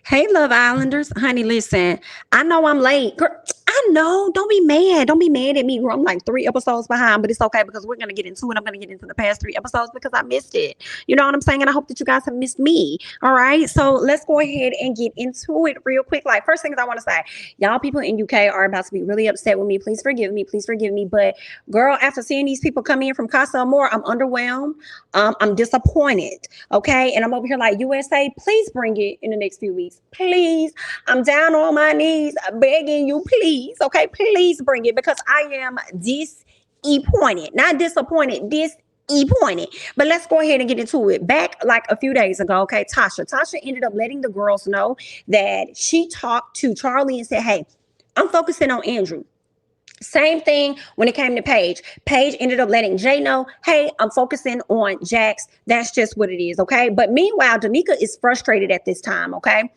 Hey, Love Islanders. Honey, listen, I know I'm late. Girl, I know. Don't be mad. Don't be mad at me. Girl, I'm like 3 episodes behind, but it's okay because we're going to get into it. I'm going to get into the past 3 episodes because I missed it. You know what I'm saying? And I hope that you guys have missed me. All right. So let's go ahead and get into it real quick. Like, first things I want to say, y'all people in UK are about to be really upset with me. Please forgive me. Please forgive me. But girl, after seeing these people come in from Casa Amor, I'm underwhelmed. I'm disappointed. Okay. And I'm over here like, USA, please bring it in the next few weeks. Please. I'm down on my knees begging you, please. Okay. Please bring it because I am disappointed. Not disappointed. Disappointed. But let's go ahead and get into it. Back like a few days ago, okay, Tasha ended up letting the girls know that she talked to Charlie and said, hey, I'm focusing on Andrew. Same thing when it came to Paige. Paige ended up letting Jay know, hey, I'm focusing on Jacques. That's just what it is, okay? But meanwhile, Danica is frustrated at this time, okay?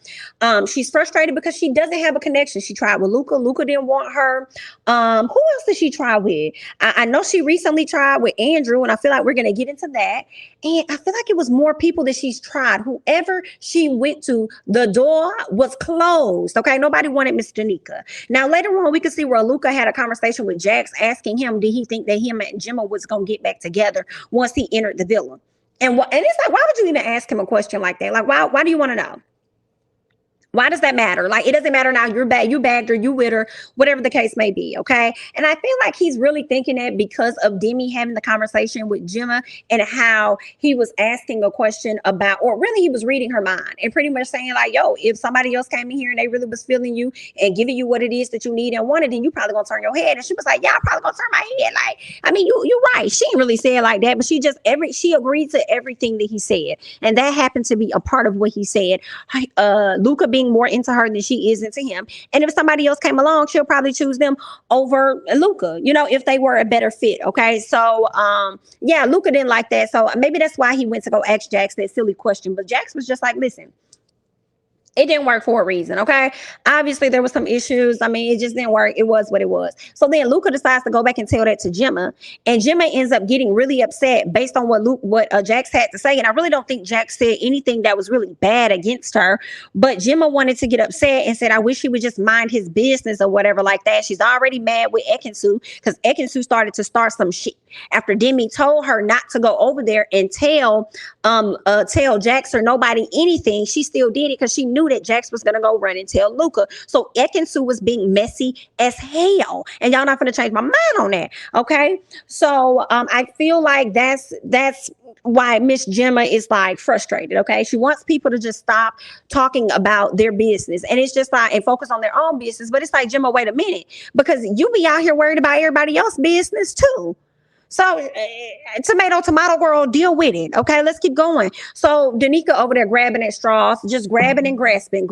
She's frustrated because she doesn't have a connection. She tried with Luca. Luca didn't want her. Who else did she try with? I know she recently tried with Andrew, and I feel like we're going to get into that. And I feel like it was more people that she's tried. Whoever she went to, the door was closed, okay? Nobody wanted Miss Danica. Now, later on, we could see where Luca had a conversation with Jacques asking him, did he think that him and Gemma was going to get back together once he entered the villa? And it's like, why would you even ask him a question like that? Like, why do you want to know? Why does that matter? Like, it doesn't matter now. You're bad. You bagged her. You with her. Whatever the case may be. Okay. And I feel like he's really thinking that because of Dami having the conversation with Gemma and how he was asking a question about, or really he was reading her mind and pretty much saying like, yo, if somebody else came in here and they really was feeling you and giving you what it is that you need and wanted, then you probably gonna turn your head. And she was like, yeah, I'm probably gonna turn my head. Like, I mean, you're right. She didn't really say it like that, but she agreed to everything that he said. And that happened to be a part of what he said. Luca being more into her than she is into him. And if somebody else came along, she'll probably choose them over Luca, you know, if they were a better fit. Okay. So, yeah, Luca didn't like that. So maybe that's why he went to go ask Jacques that silly question. But Jacques was just like, listen, it didn't work for a reason, okay? Obviously, there was some issues. I mean, it just didn't work. It was what it was. So then Luca decides to go back and tell that to Gemma, and Gemma ends up getting really upset based on what Jacques had to say. And I really don't think Jacques said anything that was really bad against her, but Gemma wanted to get upset and said, I wish he would just mind his business or whatever like that. She's already mad with Ekin-Su because Ekin-Su started to start some shit after Dami told her not to go over there and tell Jacques or nobody anything. She still did it because she knew that Jacques was gonna go run and tell Luca. So Ekin-Su was being messy as hell, and y'all not gonna change my mind on that, okay? So I feel like that's why Miss Gemma is like frustrated, okay? She wants people to just stop talking about their business, and it's just like and focus on their own business. But it's like, Gemma, wait a minute, because you be out here worried about everybody else's business too. So, tomato girl, deal with it. Okay, let's keep going. So, Danica over there grabbing at straws, just grabbing and grasping,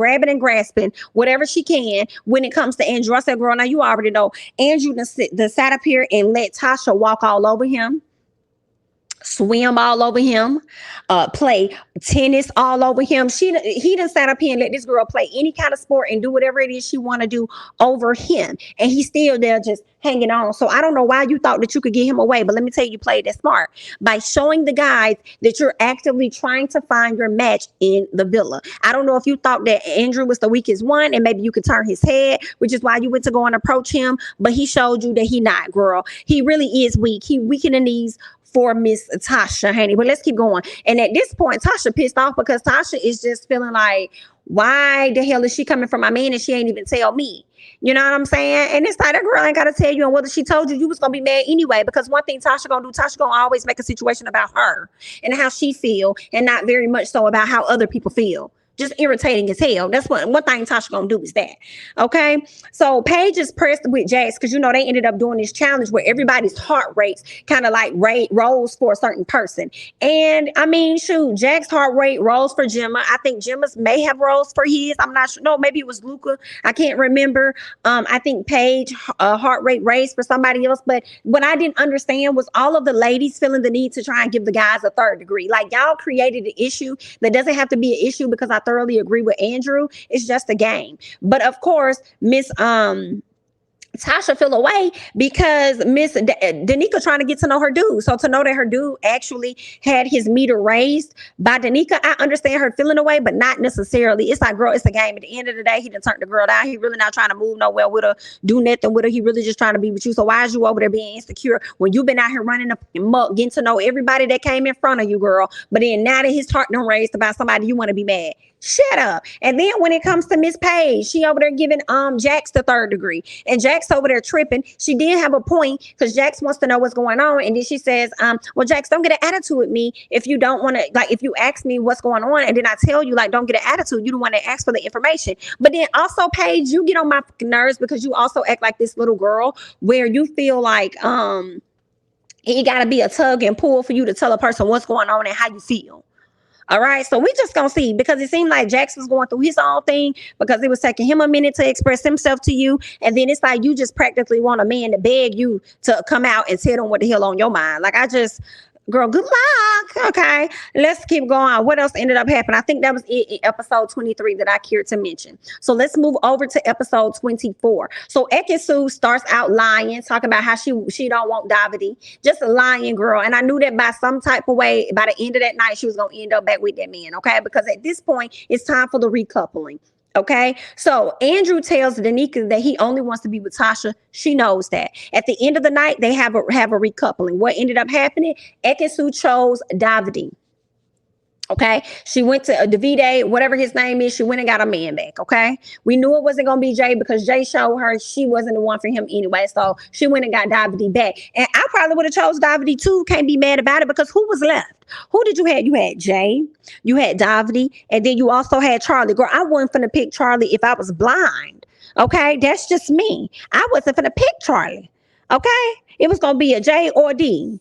whatever she can when it comes to Andrew. I said, girl, now you already know Andrew done sat up here and let Tasha walk all over him, swim all over him, play tennis all over him. He done sat up here and let this girl play any kind of sport and do whatever it is she want to do over him, and he's still there just hanging on. So I don't know why you thought that you could get him away, but let me tell you, you played that smart by showing the guys that you're actively trying to find your match in the villa. I don't know if you thought that Andrew was the weakest one and maybe you could turn his head, which is why you went to go and approach him, but he showed you that he not, girl. He really is weak. He weak in the knees for Miss Tasha, honey. But let's keep going. And at this point, Tasha pissed off because Tasha is just feeling like, why the hell is she coming from my man and she ain't even tell me? You know what I'm saying? And it's like, that girl ain't got to tell you. And whether she told you, you was going to be mad anyway. Because one thing Tasha going to do, Tasha going to always make a situation about her and how she feel, and not very much so about how other people feel. Just irritating as hell. That's one thing Tasha gonna do is that. Okay. So Paige is pressed with Jacques because you know they ended up doing this challenge where everybody's heart rates kind of like rolls for a certain person. And I mean, shoot, Jacques' heart rate rolls for Gemma. I think Gemma's may have rolls for his. I'm not sure. No, maybe it was Luca. I can't remember. I think Paige heart rate raised for somebody else. But what I didn't understand was all of the ladies feeling the need to try and give the guys a third degree. Like, y'all created an issue that doesn't have to be an issue because I thoroughly agree with Andrew. It's just a game. But of course, Miss Tasha feel away because Danica trying to get to know her dude. So to know that her dude actually had his meter raised by Danica, I understand her feeling away, but not necessarily. It's like, girl, it's a game. At the end of the day, he done turned the girl down. He really not trying to move nowhere with her, do nothing with her. He really just trying to be with you. So why is you over there being insecure when you've been out here running up and muck, getting to know everybody that came in front of you, girl? But then now that his heart done raised about somebody, you want to be mad. Shut up. And then when it comes to Miss Paige, she over there giving Jacques the third degree. And Jacques over there tripping. She did have a point because Jacques wants to know what's going on. And then she says, well, Jacques, don't get an attitude with me if you don't want to, like, if you ask me what's going on and then I tell you, like, don't get an attitude. You don't want to ask for the information. But then also, Paige, you get on my nerves because you also act like this little girl where you feel like it got to be a tug and pull for you to tell a person what's going on and how you feel. All right, so we just gonna see, because it seemed like Jacques was going through his own thing because it was taking him a minute to express himself to you, and then it's like you just practically want a man to beg you to come out and tell them what the hell on your mind. Like, girl, good luck. Okay, let's keep going. What else ended up happening? I think that was it in episode 23 that I cared to mention. So let's move over to episode 24. So Ekin-Su starts out lying, talking about how she don't want Davide. Just a lying, girl. And I knew that by some type of way, by the end of that night, she was going to end up back with that man. Okay, because at this point, it's time for the recoupling. Okay, so Andrew tells Danica that he only wants to be with Tasha. She knows that. At the end of the night, they have a recoupling. What ended up happening? Ekin-Su chose Davide. Okay, she went to Davide, whatever his name is. She went and got a man back. Okay, we knew it wasn't gonna be Jay because Jay showed her she wasn't the one for him anyway. So she went and got Davide back, and I probably would have chose Davide too. Can't be mad about it because who was left? Who did you have? You had Jay, you had Davide, and then you also had Charlie. Girl, I wasn't finna pick Charlie if I was blind. Okay, that's just me. I wasn't finna pick Charlie. Okay, it was gonna be a J or D.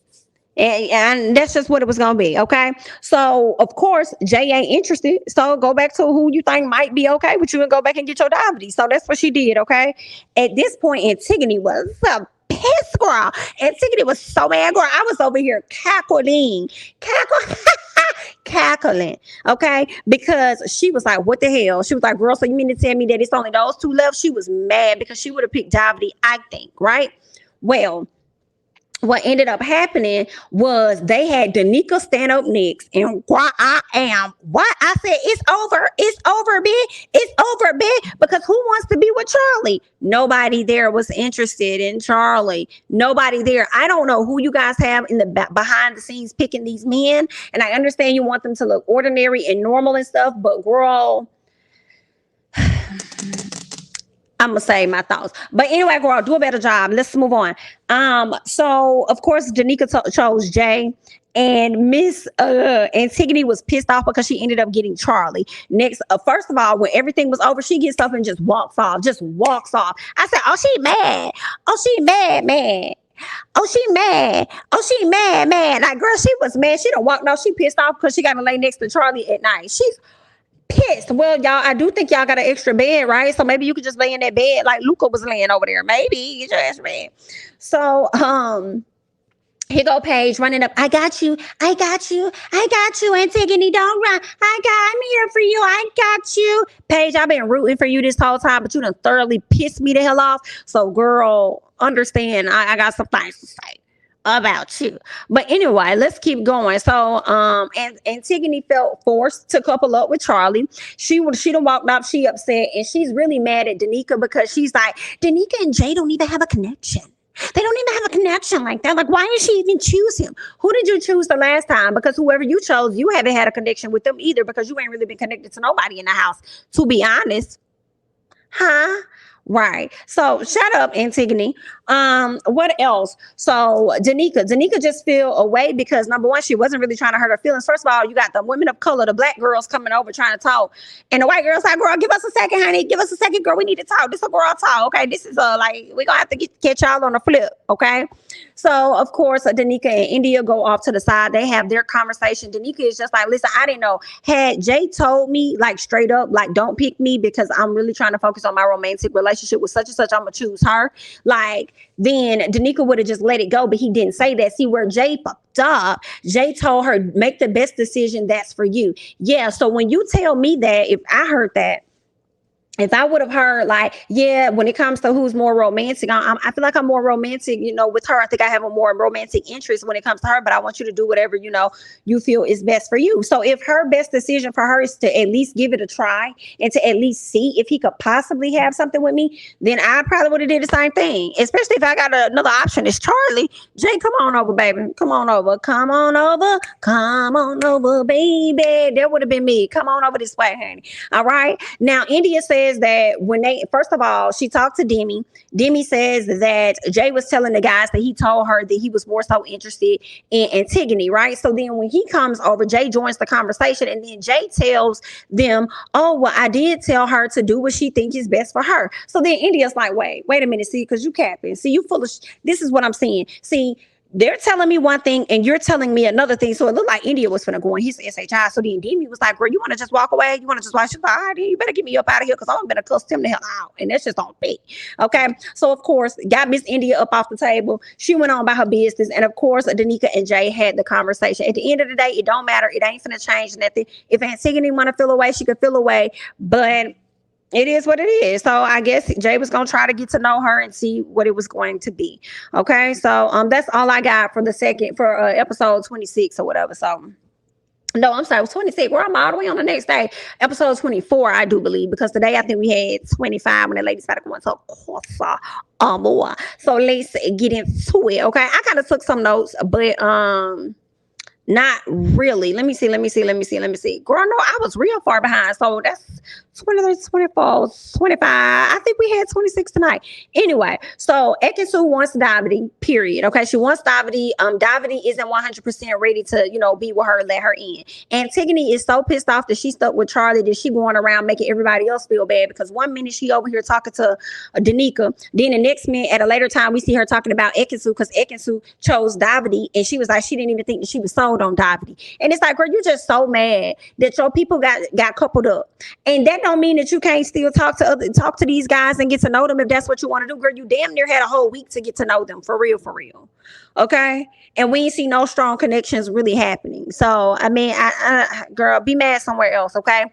And that's just what it was going to be. Okay. So, of course, Jay ain't interested. So go back to who you think might be okay with you and go back and get your Davide. So that's what she did. Okay. At this point, Antigone was a pissed, girl. Antigone was so mad, girl. I was over here cackling. Okay, because she was like, what the hell? She was like, girl, so you mean to tell me that it's only those two left? She was mad because she would have picked Davide, I think, right? Well, what ended up happening was they had Danica stand up next, and why I said it's over, bitch, because who wants to be with Charlie? Nobody there was interested in Charlie. Nobody there. I don't know who you guys have in the behind the scenes picking these men, and I understand you want them to look ordinary and normal and stuff, but girl, I'm gonna say my thoughts. But anyway, girl, do a better job. Let's move on. So of course Danica chose Jay, and Miss Antigone was pissed off because she ended up getting Charlie. Next, first of all, when everything was over, she gets up and just walks off. I said, oh, she mad. Oh, she mad. Oh, she mad. Like, girl, she was mad. She done walked off. She pissed off because she got to lay next to Charlie at night. She's pissed. Well, y'all, I do think y'all got an extra bed, right? So maybe you could just lay in that bed like Luca was laying over there. Maybe get your ass bed. So here go Paige running up. I got you, Antigone. Don't run. I'm here for you. I got you. Paige, I've been rooting for you this whole time, but you done thoroughly pissed me the hell off. So, girl, understand, I got some things to say about you. But anyway, let's keep going. So and Antigone felt forced to couple up with Charlie. She done walked up, she upset, and she's really mad at Danica because she's like, Danica and Jay don't even have a connection. They don't even have a connection like that. Like, why did she even choose him? Who did you choose the last time? Because whoever you chose, you haven't had a connection with them either, because you ain't really been connected to nobody in the house, to be honest. Huh? Right. So shut up, Antigone. What else? So Danica just feel away because, number one, she wasn't really trying to hurt her feelings. First of all, you got the women of color, the black girls coming over trying to talk, and the white girls like, girl, give us a second, honey. Give us a second, girl. We need to talk. This is a girl talk. Okay. This is like, we're gonna have to catch y'all on the flip. Okay. So of course, Danica and Indiyah go off to the side. They have their conversation. Danica is just like, listen, I didn't know. Had Jay told me like straight up, like, don't pick me because I'm really trying to focus on my romantic relationship with such and such, I'm gonna choose her. Like, then Danica would have just let it go, but he didn't say that. See where Jay fucked up. Jay told her, make the best decision that's for you. Yeah. So when you tell me that, if I heard that, if I would have heard like, yeah, when it comes to who's more romantic, I feel like I'm more romantic, with her. I think I have a more romantic interest when it comes to her, but I want you to do whatever, you feel is best for you. So if her best decision for her is to at least give it a try and to at least see if he could possibly have something with me, then I probably would have did the same thing, especially if I got another option. It's Charlie. Jay, come on over, baby. Come on over. Come on over. Come on over, baby. That would have been me. Come on over this way, honey. All right. Now, Indiyah says that first of all, she talked to Demi. Demi says that Jay was telling the guys that he told her that he was more so interested in Antigone, right? So then when he comes over, Jay joins the conversation, and then Jay tells them, oh, well, I did tell her to do what she thinks is best for her. So then Indiyah's like, wait a minute, see, because you capping. See, you full of this is what I'm saying. See, they're telling me one thing and you're telling me another thing. So it looked like Indiyah was finna go in his SHI. So then Demi was like, girl, you want to just walk away? You want to just watch? She's like, all right, you better get me up out of here because I'm going to cuss him the hell out. And that's just on me. Okay. So, of course, got Miss Indiyah up off the table. She went on about her business. And, of course, Danica and Jay had the conversation. At the end of the day, it don't matter. It ain't finna change nothing. If Antigone want to feel away, she could feel away. But it is what it is. So I guess Jay was gonna try to get to know her and see what it was going to be. Okay, so that's all I got for episode 26 or whatever. So no, I'm sorry, it was 26. We're all the way on the next day. Episode 24, I do believe, because today I think we had 25 when the ladies started going to Casa Amor. So let's get into it. Okay, I kind of took some notes, but not really. Let me see. Girl, no, I was real far behind. So that's 23, 24, 25. I think we had 26 tonight. Anyway, so Ekin-Su wants Davide, period. Okay, she wants Davide. Davide isn't 100% ready to, be with her, let her in. Antigone is so pissed off that she stuck with Charlie that she going around making everybody else feel bad because one minute she over here talking to Danica. Then the next minute, at a later time, we see her talking about Ekin-Su because Ekin-Su chose Davide and she was like, she didn't even think that she was sold on Davide. And it's like, girl, you're just so mad that your people got coupled up. And that don't mean that you can't still talk to these guys and get to know them if that's what you want to do. Girl, you damn near had a whole week to get to know them for real. Okay? And we ain't see no strong connections really happening. So, I mean, girl, be mad somewhere else, okay?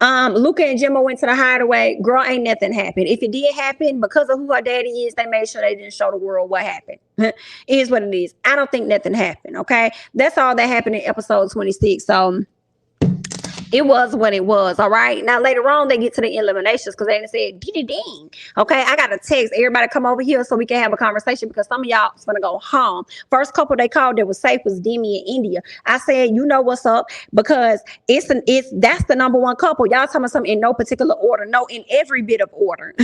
Luca and Gemma went to the hideaway. Girl, ain't nothing happened. If it did happen, because of who her daddy is, they made sure they didn't show the world what happened. It is what it is. I don't think nothing happened, okay? That's all that happened in episode 26. So it was what it was. All right. Now later on, they get to the eliminations because they said, ding. Okay. I got a text. Everybody come over here so we can have a conversation because some of y'all is going to go home. First couple they called that was safe was Dami and Indiyah. I said, you know what's up, because that's the number one couple. Y'all talking about something in no particular order. No, in every bit of order.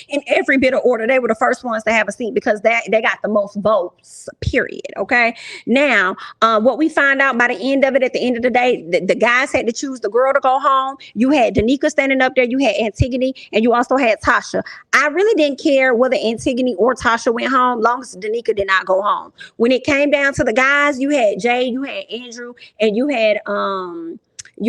In every bit of order. They were the first ones to have a seat because they got the most votes, period. Okay. Now, what we find out by the end of it, at the end of the day, the guys had to choose the girl to go home. You had Danica standing up there. You had Antigone, and you also had Tasha. I really didn't care whether Antigone or Tasha went home, long as Danica did not go home. When it came down to the guys, you had Jay, you had Andrew, and you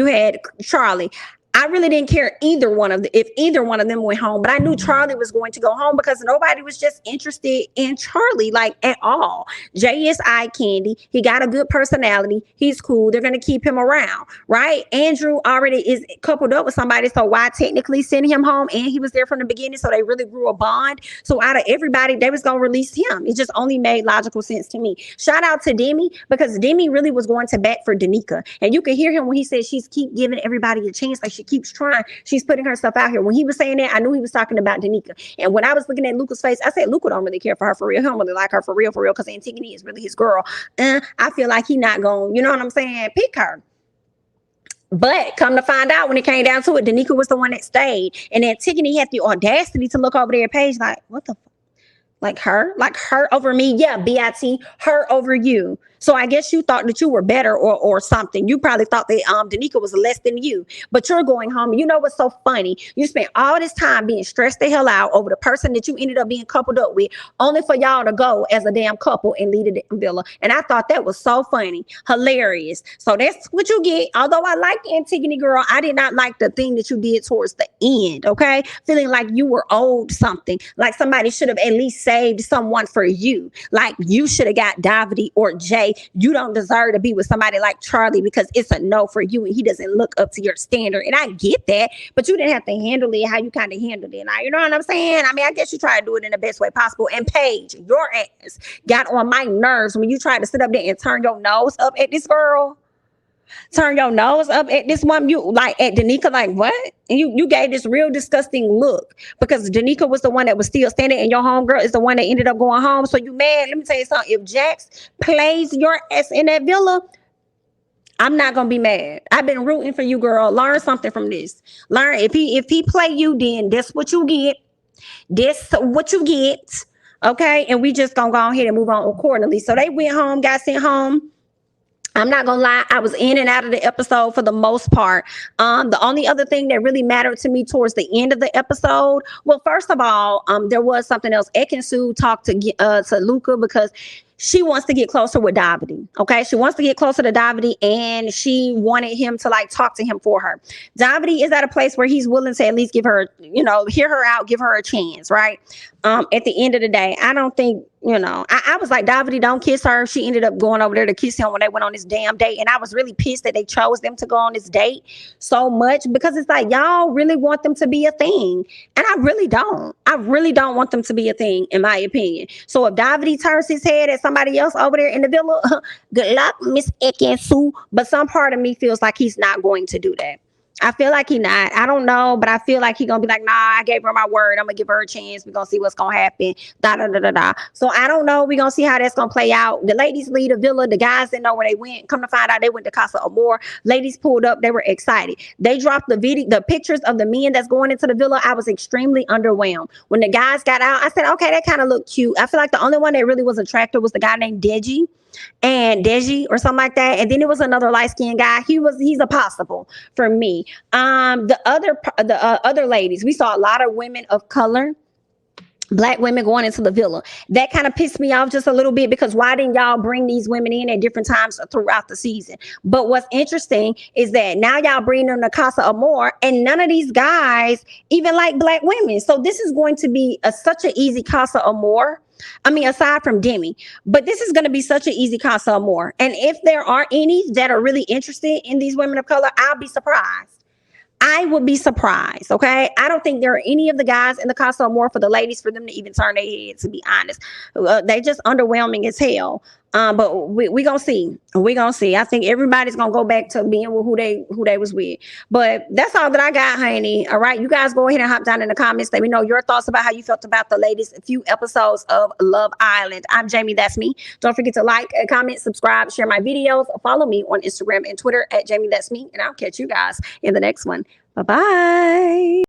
had Charlie. I really didn't care if either one of them went home, but I knew Charlie was going to go home because nobody was just interested in Charlie, like, at all. Jay is eye candy. He got a good personality. He's cool. They're going to keep him around, right? Andrew already is coupled up with somebody, so why technically send him home? And he was there from the beginning, so they really grew a bond. So out of everybody, they was going to release him. It just only made logical sense to me. Shout out to Dami, because Dami really was going to bat for Danica. And you can hear him when he said she's keep giving everybody a chance, like she keeps trying. She's putting herself out here. When he was saying that, I knew he was talking about Danica. And when I was looking at Luca's face, I said, Luca don't really care for her for real. He don't really like her for real, because Antigone is really his girl. I feel like he not going, you know what I'm saying, pick her. But come to find out, when it came down to it, Danica was the one that stayed. And Antigone had the audacity to look over there at Paige like, what the fuck? Like her over me? Yeah, BIT, her over you. So I guess you thought that you were better or something. You probably thought that Danica was less than you, but you're going home. You know what's so funny? You spent all this time being stressed the hell out over the person that you ended up being coupled up with, only for y'all to go as a damn couple and leave the damn villa. And I thought that was so funny, hilarious. So that's what you get. Although I like Antigone, girl, I did not like the thing that you did towards the end. Okay, feeling like you were owed something, like somebody should have at least saved someone for you, like you should have got Davide or Jay you don't deserve to be with somebody like Charlie because it's a no for you and he doesn't look up to your standard. And I get that, but you didn't have to handle it how you kind of handled it. Now, you know what I'm saying? I mean, I guess you try to do it in the best way possible. And Paige, your ass got on my nerves when you tried to sit up there and turn your nose up at this girl. Turn your nose up at this one, you like at Danica, like what? And you gave this real disgusting look because Danica was the one that was still standing and your homegirl is the one that ended up going home. So you mad? Let me tell you something. If Jacques plays your ass in that villa, I'm not gonna be mad. I've been rooting for you, girl. Learn something from this. Learn if he play you, then that's what you get. That's what you get. Okay, and we just gonna go ahead and move on accordingly. So they went home, got sent home. I'm not gonna lie, I was in and out of the episode for the most part. The only other thing that really mattered to me towards the end of the episode, well, first of all, there was something else. Ekin-Su talked to Luca because she wants to get closer with Davide. Okay, she wants to get closer to Davide, and she wanted him to like talk to him for her. Davide is at a place where he's willing to at least give her, hear her out, give her a chance, right? At the end of the day, I don't think, I was like, Davide, don't kiss her. She ended up going over there to kiss him when they went on this damn date. And I was really pissed that they chose them to go on this date so much because it's like, y'all really want them to be a thing. And I really don't. I really don't want them to be a thing, in my opinion. So if Davide turns his head at somebody else over there in the villa, good luck, Miss Ekin-Su. But some part of me feels like he's not going to do that. I feel like he not. I don't know, but I feel like he gonna be like, nah, I gave her my word. I'm gonna give her a chance. We're gonna see what's gonna happen. Da da da da da. So I don't know. We're gonna see how that's gonna play out. The ladies leave the villa. The guys didn't know where they went. Come to find out, they went to Casa Amor. Ladies pulled up. They were excited. They dropped the pictures of the men that's going into the villa. I was extremely underwhelmed. When the guys got out, I said, okay, that kind of looked cute. I feel like the only one that really was attractive was the guy named Deji or something like that. And then it was another light-skinned guy. He's a possible for me. The other ladies, we saw a lot of women of color, Black women going into the villa. That kind of pissed me off just a little bit because why didn't y'all bring these women in at different times throughout the season? But what's interesting is that now y'all bring them to Casa Amor and none of these guys even like Black women. So this is going to be such an easy Casa Amor. I mean, aside from Dami, but this is going to be such an easy Casa Amor. And if there are any that are really interested in these women of color, I'll be surprised. I would be surprised. Okay. I don't think there are any of the guys in the Casa Amor for the ladies for them to even turn their head, to be honest. They just underwhelming as hell. But we gonna see. We gonna see. I think everybody's gonna go back to being with who they was with. But that's all that I got, honey. All right, you guys go ahead and hop down in the comments. Let me know your thoughts about how you felt about the latest few episodes of Love Island. I'm Jamie. That's me. Don't forget to like, comment, subscribe, share my videos. Follow me on Instagram and Twitter at Jamie. That's me. And I'll catch you guys in the next one. Bye bye.